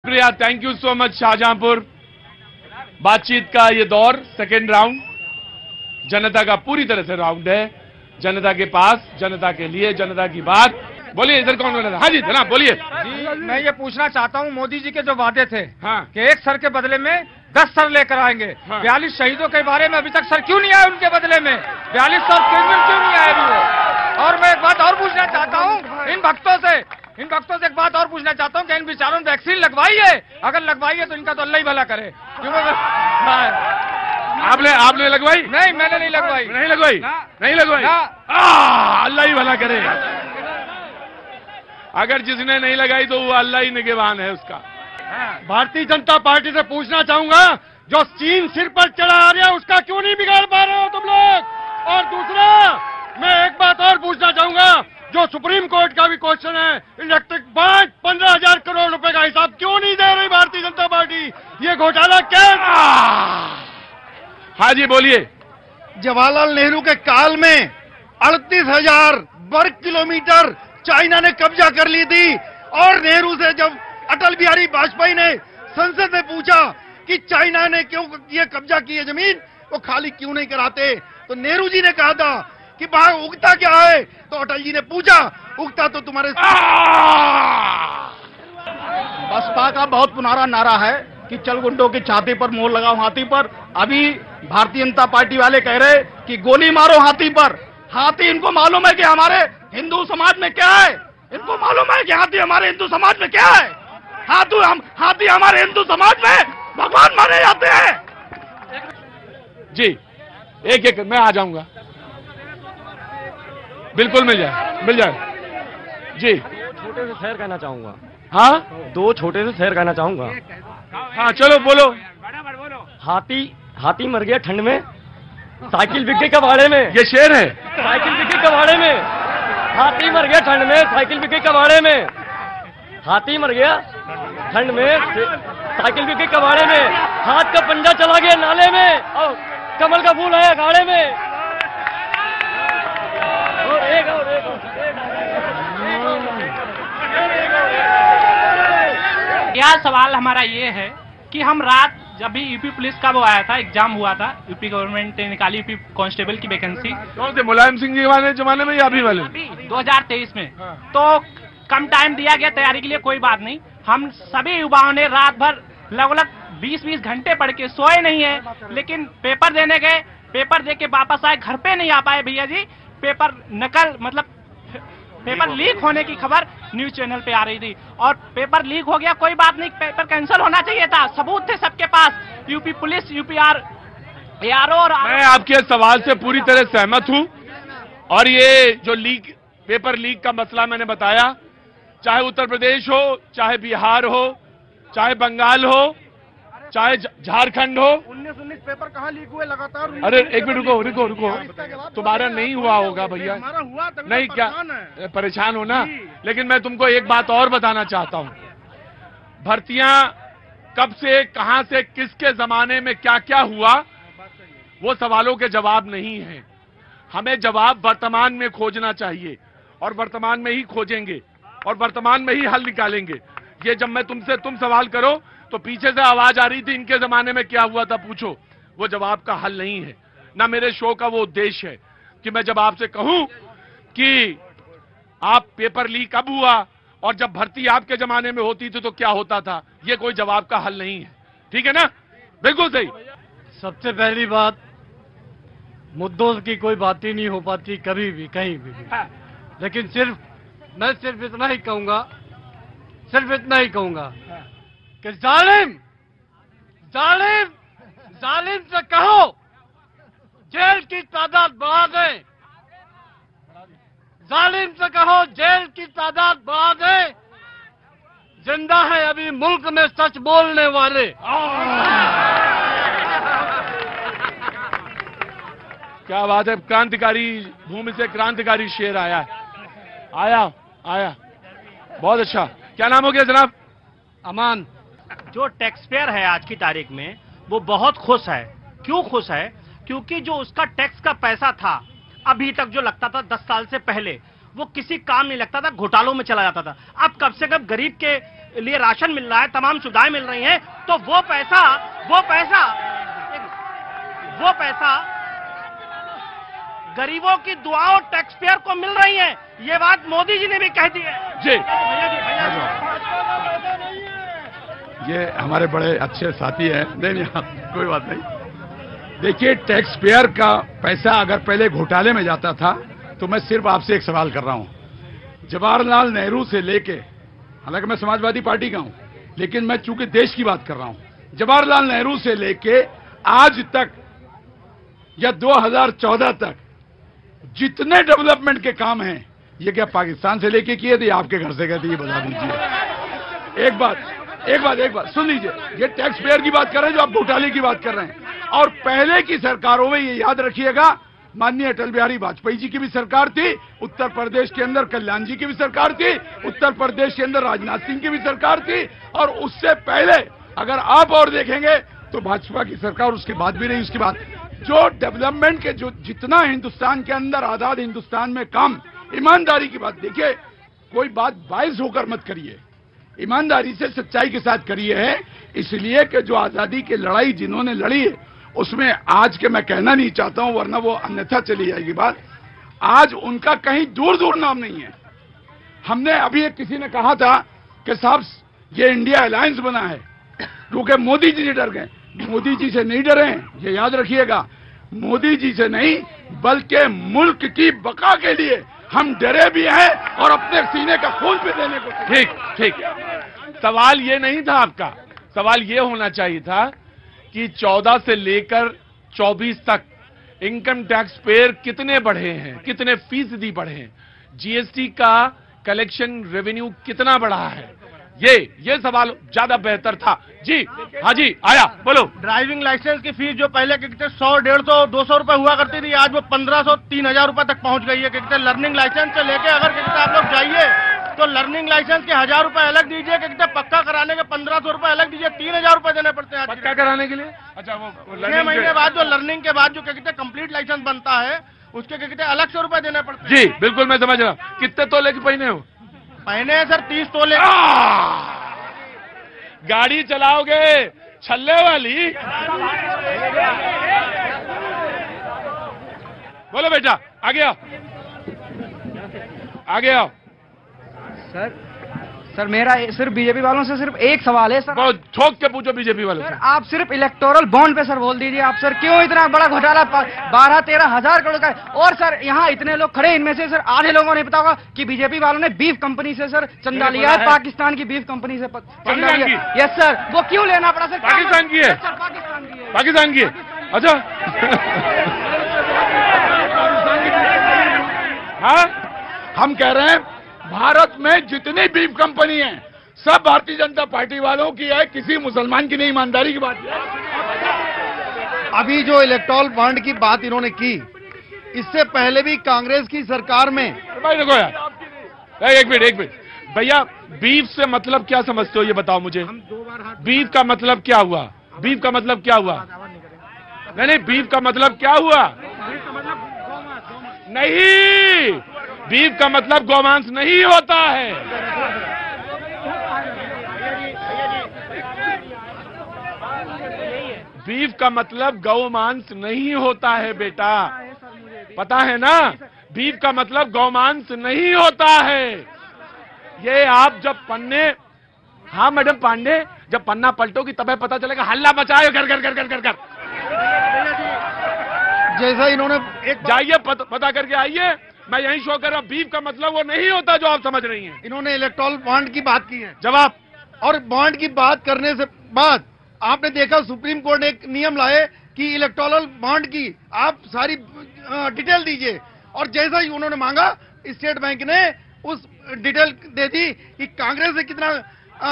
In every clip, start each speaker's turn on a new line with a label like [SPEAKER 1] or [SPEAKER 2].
[SPEAKER 1] शुक्रिया, thank you so much Shahjahanpur. बातचीत का ये दौर, सेकेंड राउंड, जनता का पूरी तरह से राउंड है, जनता के पास, जनता के लिए, जनता की बात। बोलिए, इधर कौन बोल रहा था? हाँ जी जनाब बोलिए।
[SPEAKER 2] जी मैं ये पूछना चाहता हूँ, मोदी जी के जो वादे थे
[SPEAKER 1] हाँ।
[SPEAKER 2] कि 1 सर के बदले में 10 सर लेकर आएंगे,
[SPEAKER 1] हाँ।
[SPEAKER 2] 42 शहीदों के बारे में अभी तक सर क्यों नहीं आए उनके बदले में? 42 सर क्रिमिनल क्यों नहीं आए अभी वो? और मैं एक बात और पूछना चाहता हूँ इन भक्तों से एक बात और पूछना चाहता हूँ कि इन बेचारों ने वैक्सीन लगवाई है? अगर लगवाई है तो इनका तो अल्लाह ही भला करे।
[SPEAKER 1] आपने लगवाई?
[SPEAKER 2] नहीं, मैंने नहीं लगवाई।
[SPEAKER 1] नहीं लगवाई? नहीं लगवाई? अल्लाह ही भला करे। अगर जिसने नहीं लगाई तो वो अल्लाह ही निगहबान है उसका।
[SPEAKER 3] भारतीय जनता पार्टी से पूछना चाहूंगा, जो चीन सिर पर चढ़ा आ रहा है उसका क्यों नहीं बिगाड़ पा रहे हो तुम लोग? और दूसरा, मैं एक बात और पूछना चाहूंगा, जो सुप्रीम कोर्ट का भी क्वेश्चन है, इलेक्ट्रिक 15,000 करोड़ रुपए का हिसाब क्यों नहीं दे रही भारतीय जनता पार्टी? ये घोटाला क्या?
[SPEAKER 1] हाँ जी बोलिए।
[SPEAKER 3] जवाहरलाल नेहरू के काल में 38,000 वर्ग किलोमीटर चाइना ने कब्जा कर ली थी, और नेहरू से जब अटल बिहारी वाजपेयी ने संसद में पूछा कि चाइना ने क्यों ये कब्जा की है जमीन, वो खाली क्यों नहीं कराते, तो नेहरू जी ने कहा था कि बाहर उगता क्या है, तो अटल जी ने पूछा उगता तो तुम्हारे।
[SPEAKER 4] बसपा का बहुत पुराना नारा है कि चल गुंडों की छाती पर मोहर लगाओ हाथी पर। अभी भारतीय जनता पार्टी वाले कह रहे कि गोली मारो हाथी पर। हाथी इनको मालूम है कि हमारे हिंदू समाज में क्या है, इनको मालूम है कि हाथी हमारे हिंदू समाज में क्या है। हाथी हमारे हिंदू समाज में भगवान माने जाते हैं।
[SPEAKER 1] जी एक एक मैं आ जाऊंगा, बिल्कुल मिल जाए जी।
[SPEAKER 5] छोटे से शहर कहना चाहूंगा।
[SPEAKER 1] हाँ
[SPEAKER 5] 2 छोटे से शहर कहना चाहूंगा।
[SPEAKER 1] हाँ चलो बोलो।
[SPEAKER 5] हाथी मर गया ठंड में, साइकिल बिक गई कबाड़े में।
[SPEAKER 1] ये शेर है।
[SPEAKER 5] साइकिल बिक गई कबाड़े में, हाथी मर गया ठंड में, साइकिल बिक गई कबाड़े में। हाथी मर गया ठंड में, साइकिल बिक गई कबाड़े में। हाथ का पंजा चला गया नाले में, और कमल का फूल आया अखाड़े में।
[SPEAKER 6] यह सवाल हमारा ये है कि हम रात जब भी यूपी पुलिस का वो आया था, एग्जाम हुआ था, यूपी गवर्नमेंट ने निकाली यूपी कांस्टेबल की वैकेंसी।
[SPEAKER 1] कौन से, मुलायम सिंह जी वाले जमाने में या अभी वाले?
[SPEAKER 6] 2023 में। तो कम टाइम दिया गया तैयारी के लिए, कोई बात नहीं। हम सभी युवाओं ने रात भर लगभग 20-20 घंटे पढ़ के सोए नहीं है, लेकिन पेपर देने गए, पेपर दे के वापस आए, घर पे नहीं आ पाए भैया जी। पेपर नकल मतलब पेपर लीक होने की खबर न्यूज चैनल पे आ रही थी, और पेपर लीक हो गया, कोई बात नहीं, पेपर कैंसिल होना चाहिए था, सबूत थे सबके पास। यूपी पुलिस, ARO और
[SPEAKER 1] मैं आपके सवाल से पूरी तरह सहमत हूं, और ये जो पेपर लीक का मसला मैंने बताया, चाहे उत्तर प्रदेश हो, चाहे बिहार हो, चाहे बंगाल हो, चाहे झारखंड हो।
[SPEAKER 3] 19 पेपर कहाँ लीक हुए लगातार?
[SPEAKER 1] अरे एक मिनट रुको, तुम्हारा नहीं हुआ होगा भैया। नहीं क्या परेशान हो ना, लेकिन मैं तुमको एक बात और बताना चाहता हूं। भर्तियां कब से, कहां से, किसके जमाने में क्या क्या हुआ, वो सवालों के जवाब नहीं है। हमें जवाब वर्तमान में खोजना चाहिए, और वर्तमान में ही खोजेंगे, और वर्तमान में ही हल निकालेंगे। ये जब मैं तुम सवाल करो तो पीछे से आवाज आ रही थी इनके जमाने में क्या हुआ था पूछो, वो जवाब का हल नहीं है। ना मेरे शो का वो उद्देश्य है कि मैं जब आपसे कहूं कि आप पेपर लीक कब हुआ और जब भर्ती आपके जमाने में होती थी तो क्या होता था, ये कोई जवाब का हल नहीं है। ठीक है ना? बिल्कुल सही।
[SPEAKER 3] सबसे पहली बात, मुद्दों की कोई बात ही नहीं हो पाती कभी भी कहीं भी। लेकिन मैं सिर्फ इतना ही कहूंगा कि जालिम से कहो जेल की तादाद बढ़ा दें, जालिम से कहो जेल की तादाद बढ़ा दें। जिंदा है अभी मुल्क में सच बोलने वाले।
[SPEAKER 1] क्या बात है, क्रांतिकारी भूमि से क्रांतिकारी शेर आया, बहुत अच्छा। क्या नाम हो गया जनाब?
[SPEAKER 4] अमान। जो टैक्स पेयर है आज की तारीख में वो बहुत खुश है। क्यों खुश है? क्योंकि जो उसका टैक्स का पैसा था अभी तक जो लगता था 10 साल से पहले, वो किसी काम नहीं लगता था, घोटालों में चला जाता था। अब कम से कम गरीब के
[SPEAKER 7] लिए राशन मिल रहा है, तमाम सुविधाएं मिल रही हैं, तो वो पैसा गरीबों की दुआओं टैक्स पेयर को मिल रही है। ये बात मोदी जी ने भी कह दी है।
[SPEAKER 1] जी,
[SPEAKER 3] ये हमारे बड़े अच्छे साथी हैं। नहीं, कोई बात नहीं। देखिए, टैक्स पेयर का पैसा अगर पहले घोटाले में जाता था तो मैं सिर्फ आपसे एक सवाल कर रहा हूं, जवाहरलाल नेहरू से लेके, हालांकि मैं समाजवादी पार्टी का हूं, लेकिन मैं चूंकि देश की बात कर रहा हूं, जवाहरलाल नेहरू से लेके आज तक या 2014 तक जितने डेवलपमेंट के काम हैं, ये क्या पाकिस्तान से लेके किए थे, आपके घर से गए थे, ये बता दीजिए। एक बात सुन लीजिए, ये टैक्स पेयर की बात कर रहे हैं जो आप घोटाले की बात कर रहे हैं। और पहले की सरकारों में, ये याद रखिएगा, माननीय अटल बिहारी वाजपेयी जी की भी सरकार थी, उत्तर प्रदेश के अंदर कल्याण जी की भी सरकार थी, उत्तर प्रदेश के अंदर राजनाथ सिंह की भी सरकार थी, और उससे पहले अगर आप और देखेंगे तो भाजपा की सरकार उसके बाद भी रही। उसके बाद जो डेवलपमेंट के जो जितना हिंदुस्तान के अंदर, आजाद हिंदुस्तान में काम, ईमानदारी की बात, देखिए कोई बात बायस होकर मत करिए, ईमानदारी से सच्चाई के साथ करिए है, इसलिए कि जो आजादी की लड़ाई जिन्होंने लड़ी है उसमें आज के मैं कहना नहीं चाहता हूं वरना वो अन्यथा चली जाएगी बात, आज उनका कहीं दूर दूर नाम नहीं है। हमने अभी एक किसी ने कहा था कि साहब ये इंडिया अलायंस बना है क्योंकि मोदी जी से डर गए। मोदी जी से नहीं डरे, ये याद रखिएगा, मोदी जी से नहीं बल्कि मुल्क की बका के लिए हम डरे भी हैं और अपने सीने का खून भी देने को।
[SPEAKER 1] ठीक, सवाल ये नहीं था आपका, सवाल ये होना चाहिए था कि 14 से लेकर 24 तक इनकम टैक्स पेयर कितने बढ़े हैं, कितने फीसदी बढ़े हैं, जीएसटी का कलेक्शन रेवेन्यू कितना बढ़ा है, ये सवाल ज्यादा बेहतर था। जी, हाँ जी, आया, बोलो।
[SPEAKER 7] ड्राइविंग लाइसेंस की फीस जो पहले 100, 150, 200 रुपए हुआ करती थी, आज वो 1500, 3000 रुपए तक पहुंच गई है। लर्निंग लाइसेंस से लेके अगर आप लोग जाइए तो लर्निंग लाइसेंस के 1000 रुपए अलग दीजिए, पक्का कराने के 1500 रुपए अलग दीजिए, 3000 रुपए देने पड़ते हैं
[SPEAKER 1] पक्का कराने के लिए। अच्छा, वो
[SPEAKER 7] 6 महीने बाद जो लर्निंग के बाद जो कंप्लीट लाइसेंस बनता है उसके अलग से रुपए देने पड़ते हैं।
[SPEAKER 1] जी बिल्कुल, मैं समझ रहा हूँ। कितने तोले के पहने हो?
[SPEAKER 7] पहने हैं सर 30 तोले।
[SPEAKER 1] गाड़ी चलाओगे छल्ले वाली? बोलो बेटा, आगे आओ, आगे आओ।
[SPEAKER 8] सर मेरा सिर्फ बीजेपी वालों से सिर्फ एक सवाल है सर।
[SPEAKER 1] बहुत ठोक के पूछो बीजेपी वालों से।
[SPEAKER 8] आप सिर्फ इलेक्टोरल बॉन्ड पे सर बोल दीजिए, आप सर क्यों इतना बड़ा घोटाला 12-13 हजार करोड़ का है? और सर यहाँ इतने लोग खड़े, इनमें से सर आधे लोगों ने पता होगा कि बीजेपी वालों ने बीफ कंपनी से सर चंदा लिया है, पाकिस्तान की बीफ कंपनी से चंदा लिया। यस सर, वो क्यों लेना पड़ा सर?
[SPEAKER 1] पाकिस्तान की है, पाकिस्तान की है। अच्छा
[SPEAKER 3] हाँ, हम कह रहे हैं भारत में जितनी बीफ कंपनी है सब भारतीय जनता पार्टी वालों की है, किसी मुसलमान की नहीं। ईमानदारी की बात है।
[SPEAKER 9] अभी जो इलेक्टोरल बॉन्ड की बात इन्होंने की, इससे पहले भी कांग्रेस की सरकार में।
[SPEAKER 1] भाई देखो यार, एक मिनट भैया, बीफ से मतलब क्या समझते हो ये बताओ मुझे। बीफ का मतलब क्या हुआ? बीफ का मतलब क्या हुआ? नहीं, बीफ का मतलब क्या हुआ? नहीं, बीफ का मतलब गौमांस नहीं होता है। बीफ का मतलब गौमांस नहीं होता है बेटा, पता है ना? बीफ का मतलब गौमांस नहीं होता है। ये आप जब पन्ने, हाँ मैडम पांडे, जब पन्ना पलटोगी तब पता चलेगा। हल्ला मचाए कर कर कर कर कर कर।
[SPEAKER 9] जैसा इन्होंने एक
[SPEAKER 1] जाइए पता करके आइए, मैं यही शो कर रहा हूं। बीफ का मतलब वो नहीं होता जो आप समझ रही हैं।
[SPEAKER 9] इन्होंने इलेक्टोरल बॉन्ड की बात की है।
[SPEAKER 1] जवाब।
[SPEAKER 9] और बॉन्ड की बात करने से बाद आपने देखा सुप्रीम कोर्ट ने एक नियम लाए कि इलेक्टोरल बॉन्ड की आप सारी डिटेल दीजिए, और जैसा ही उन्होंने मांगा स्टेट बैंक ने उस डिटेल दे दी कि कांग्रेस ने कितना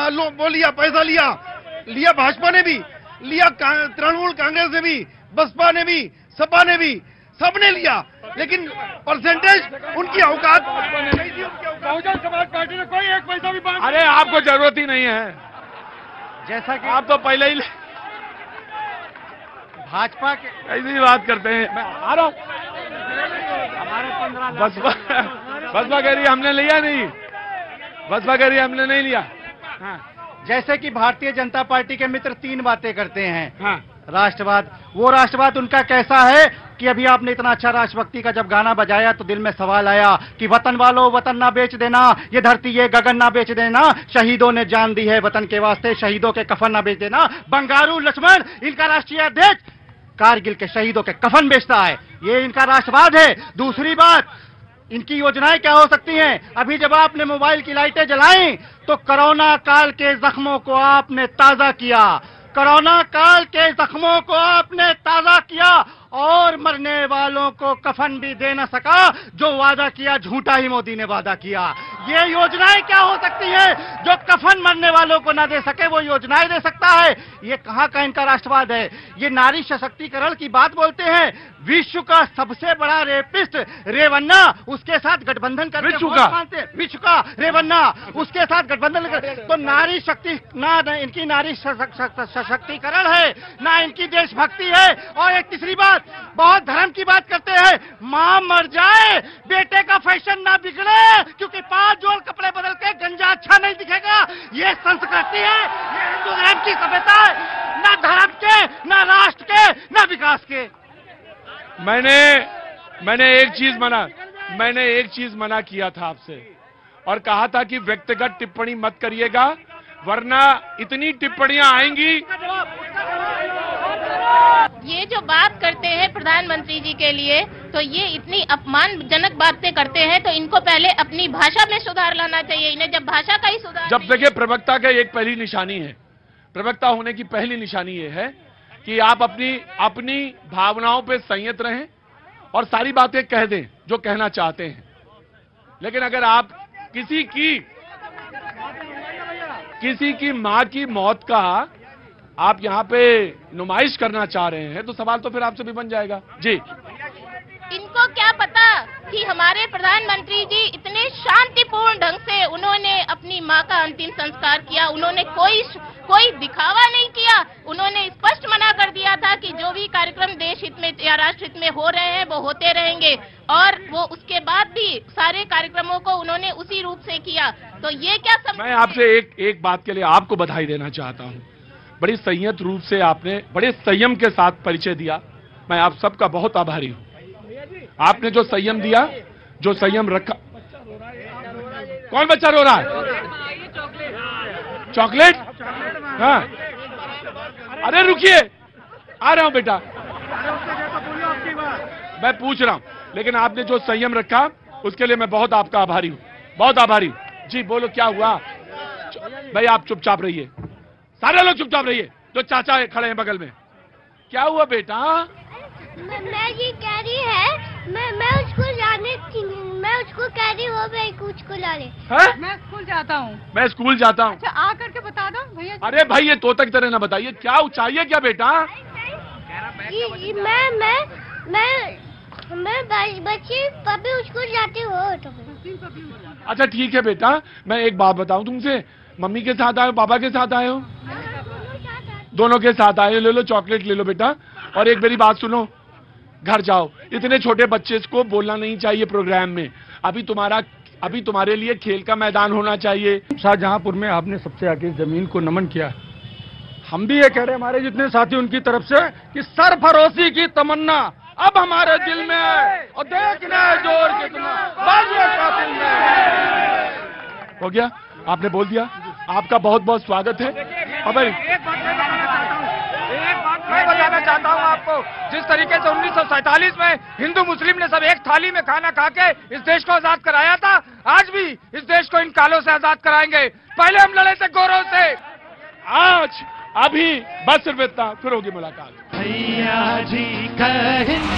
[SPEAKER 9] वो लिया, पैसा लिया भाजपा ने भी लिया, तृणमूल कांग्रेस ने भी, बसपा ने भी, सपा ने भी, सबने लिया, लेकिन परसेंटेज उनकी औकात
[SPEAKER 3] बहुजन समाज पार्टी ने कोई एक पैसा भी बांट।
[SPEAKER 1] अरे आपको जरूरत ही नहीं है,
[SPEAKER 9] जैसा कि
[SPEAKER 1] आप तो पहले ही
[SPEAKER 9] भाजपा के
[SPEAKER 1] ऐसी बात करते हैं। मैं आ रहा हूं, बसपा कह रही हमने लिया नहीं, बसपा कह रही हमने नहीं लिया।
[SPEAKER 7] जैसे कि भारतीय जनता पार्टी के मित्र 3 बातें करते हैं।
[SPEAKER 1] हाँ।
[SPEAKER 7] राष्ट्रवाद, वो राष्ट्रवाद उनका कैसा है कि अभी आपने इतना अच्छा राष्ट्रभक्ति का जब गाना बजाया तो दिल में सवाल आया कि वतन वालों वतन ना बेच देना, ये धरती ये गगन ना बेच देना, शहीदों ने जान दी है वतन के वास्ते, शहीदों के कफन ना बेच देना। बंगारू लक्ष्मण इनका राष्ट्रीय अध्यक्ष कारगिल के शहीदों के कफन बेचता है, ये इनका राष्ट्रवाद है। दूसरी बात, इनकी योजनाएं क्या हो सकती हैं? अभी जब आपने मोबाइल की लाइटें जलाई तो कोरोना काल के जख्मों को आपने ताजा किया, कोरोना काल के जख्मों को आपने ताजा किया और मरने वालों को कफन भी दे न सका। जो वादा किया झूठा ही मोदी ने वादा किया। ये योजनाएं क्या हो सकती है? जो कफन मरने वालों को ना दे सके वो योजनाएं दे सकता है। ये कहां का इनका राष्ट्रवाद है? ये नारी सशक्तिकरण की बात बोलते हैं। विश्व का सबसे बड़ा रेपिस्ट रेवन्ना, उसके साथ गठबंधन करके विश्व का रेवन्ना, उसके साथ गठबंधन कर, तो नारी शक्ति ना इनकी नारी सशक्तिकरण है ना इनकी देशभक्ति है। और एक तीसरी बात, बहुत धर्म की बात करते हैं, मां मर जाए बेटे का फैशन ना बिगड़े, क्योंकि 5 जोड़ कपड़े बदल के गंजा अच्छा नहीं दिखेगा। ये संस्कृति है, ये हिंदू धर्म की सभ्यता है, ना धर्म के, ना राष्ट्र के, ना विकास के।
[SPEAKER 1] मैंने एक चीज मना किया था आपसे और कहा था कि व्यक्तिगत टिप्पणी मत करिएगा, वरना इतनी टिप्पणियां आएंगी।
[SPEAKER 10] ये जो बात करते हैं प्रधानमंत्री जी के लिए, तो ये इतनी अपमानजनक बातें करते हैं, तो इनको पहले अपनी भाषा में सुधार लाना चाहिए। इन्हें जब भाषा का ही सुधार,
[SPEAKER 1] जब देखिए प्रवक्ता का एक पहली निशानी है, प्रवक्ता होने की पहली निशानी ये है कि आप अपनी भावनाओं पे संयत रहें और सारी बातें कह दें जो कहना चाहते हैं। लेकिन अगर आप किसी की मां की मौत का आप यहां पे नुमाइश करना चाह रहे हैं तो सवाल तो फिर आपसे भी बन जाएगा। जी,
[SPEAKER 10] इनको क्या पता कि हमारे प्रधानमंत्री जी इतने शांतिपूर्ण ढंग से उन्होंने अपनी मां का अंतिम संस्कार किया। उन्होंने कोई दिखावा नहीं किया। उन्होंने स्पष्ट मना कर दिया था कि जो भी कार्यक्रम देश हित में या राष्ट्र हित में हो रहे हैं वो होते रहेंगे, और वो उसके बाद भी सारे कार्यक्रमों को उन्होंने उसी रूप से किया। तो ये क्या
[SPEAKER 1] मैं आपसे एक बात के लिए आपको बधाई देना चाहता हूँ। बड़ी संयत रूप से आपने बड़े संयम के साथ परिचय दिया। मैं आप सबका बहुत आभारी हूँ। आपने जो संयम दिया, जो संयम रखा। कौन बच्चा रो रहा है? चॉकलेट? हाँ, अरे रुकिए, आ रहा हूं बेटा, मैं पूछ रहा हूं। लेकिन आपने जो संयम रखा उसके लिए मैं बहुत आपका आभारी हूं, बहुत आभारी। जी बोलो, क्या हुआ? भाई आप चुपचाप रहिए, सारे लोग चुपचाप रहिए। जो चाचा खड़े हैं बगल में, क्या हुआ बेटा?
[SPEAKER 11] मैं ये कह रही है, मैं स्कूल जाने, मैं उसको कह रही हूँ स्कूल जाने।
[SPEAKER 12] मैं स्कूल जाता हूँ।
[SPEAKER 1] मैं स्कूल जाता हूँ।
[SPEAKER 12] अच्छा, आ करके बता दो भैया।
[SPEAKER 1] अरे भाई ये तोता की तरह ना बताइए, क्या चाहिए क्या बेटा?
[SPEAKER 11] मैं बच्चे पपी स्कूल जाती हूँ।
[SPEAKER 1] अच्छा ठीक है बेटा, मैं एक बात बताऊं तुमसे, मम्मी के साथ आए हो पापा के साथ आए हो? दोनों के साथ आए हो। ले लो चॉकलेट ले लो बेटा। और एक मेरी बात सुनो, घर जाओ। इतने छोटे बच्चे को बोलना नहीं चाहिए प्रोग्राम में। अभी तुम्हारे लिए खेल का मैदान होना चाहिए।
[SPEAKER 7] शाहजहांपुर में आपने सबसे आगे जमीन को नमन किया। हम भी ये कह रहे हैं हमारे जितने साथी उनकी तरफ से कि सरफरोशी की तमन्ना अब हमारे दिल में है और देखना है जोर कितना कातिल में।
[SPEAKER 1] हो गया, आपने बोल दिया। आपका बहुत बहुत स्वागत है। अब
[SPEAKER 2] मैं बताना चाहता हूं आपको, जिस तरीके से 1947 में हिंदू मुस्लिम ने सब एक थाली में खाना खा के इस देश को आजाद कराया था, आज भी इस देश को इन कालों से आजाद कराएंगे। पहले हम लड़े थे गोरों से,
[SPEAKER 1] आज अभी बस सिर्फ इतना, फिर होगी मुलाकात।
[SPEAKER 13] भैया जी कहें